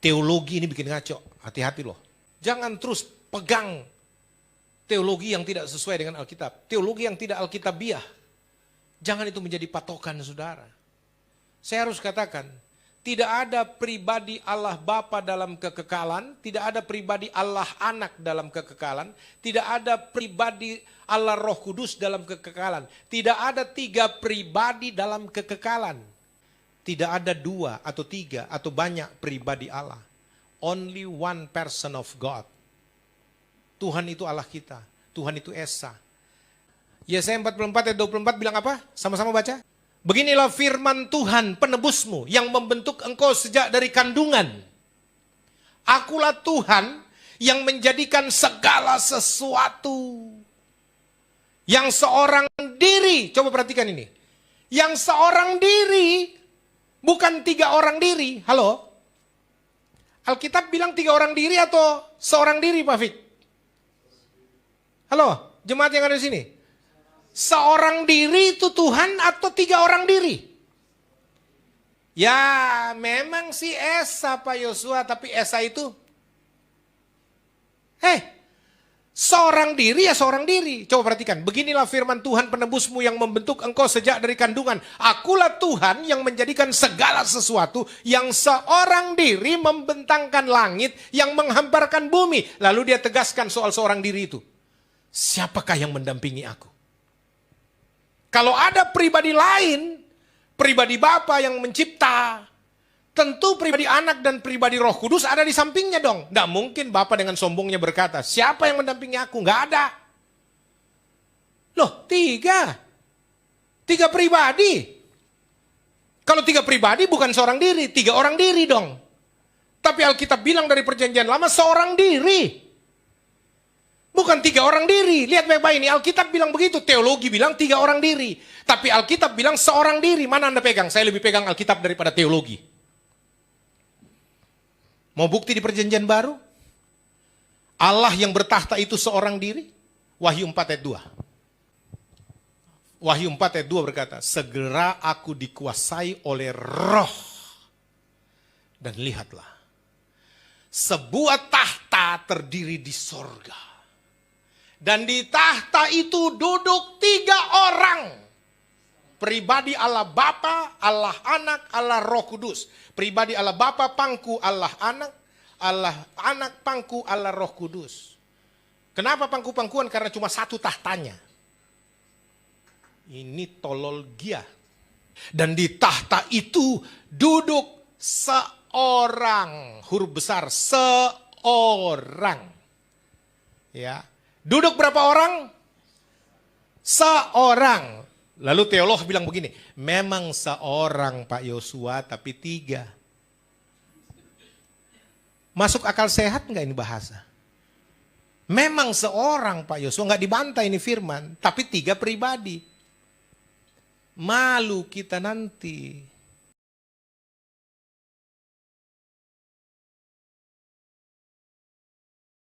Teologi ini bikin ngaco, hati-hati loh. Jangan terus pegang teologi yang tidak sesuai dengan Alkitab. Teologi yang tidak Alkitabiah. Jangan itu menjadi patokan saudara. Saya harus katakan, tidak ada pribadi Allah Bapa dalam kekekalan, tidak ada pribadi Allah Anak dalam kekekalan, tidak ada pribadi Allah Roh Kudus dalam kekekalan, tidak ada 3 pribadi dalam kekekalan. Tidak ada 2 atau 3 atau banyak pribadi Allah. Only one person of God. Tuhan itu Allah kita. Tuhan itu Esa. Yesaya 44 ayat 24 bilang apa? Sama-sama baca. Beginilah firman Tuhan penebusmu yang membentuk engkau sejak dari kandungan. Akulah Tuhan yang menjadikan segala sesuatu. Yang seorang diri, coba perhatikan ini. Yang seorang diri, bukan 3 orang diri. Halo? Alkitab bilang 3 orang diri atau seorang diri, Pak Fik? Halo, jemaat yang ada di sini. Seorang diri itu Tuhan atau 3 orang diri? Ya, memang si Esa, Pak Yosua, tapi Esa itu seorang diri ya seorang diri. Coba perhatikan, beginilah firman Tuhan penebusmu yang membentuk engkau sejak dari kandungan. Akulah Tuhan yang menjadikan segala sesuatu, yang seorang diri membentangkan langit, yang menghamparkan bumi. Lalu dia tegaskan soal seorang diri itu. Siapakah yang mendampingi aku? Kalau ada pribadi lain, pribadi Bapa yang mencipta, tentu pribadi Anak dan pribadi Roh Kudus ada di sampingnya dong. Nggak mungkin Bapa dengan sombongnya berkata, siapa yang mendampingi aku? Nggak ada. Loh, 3 pribadi. Kalau 3 pribadi bukan seorang diri, 3 orang diri dong. Tapi Alkitab bilang dari perjanjian lama seorang diri. Bukan 3 orang diri. Lihat baik-baik ini, Alkitab bilang begitu. Teologi bilang 3 orang diri. Tapi Alkitab bilang seorang diri. Mana Anda pegang? Saya lebih pegang Alkitab daripada teologi. Mau bukti di perjanjian baru? Allah yang bertahta itu seorang diri? Wahyu 4 ayat 2. Wahyu 4 ayat 2 berkata, segera aku dikuasai oleh roh. Dan lihatlah, sebuah tahta terdiri di sorga. Dan di tahta itu duduk 3 orang. Pribadi Allah Bapa, Allah Anak, Allah Roh Kudus. Pribadi Allah Bapa, pangku Allah Anak, pangku Allah Roh Kudus. Kenapa pangku-pangkuan? Karena cuma 1 tahtanya. Ini tololgia. Dan di tahta itu duduk seorang, huruf besar, seorang. Ya. Duduk berapa orang? Seorang. Lalu teolog bilang begini, memang seorang Pak Yosua tapi 3. Masuk akal sehat nggak ini bahasa? Memang seorang Pak Yosua, nggak dibantah ini firman, tapi 3 pribadi. Malu kita nanti.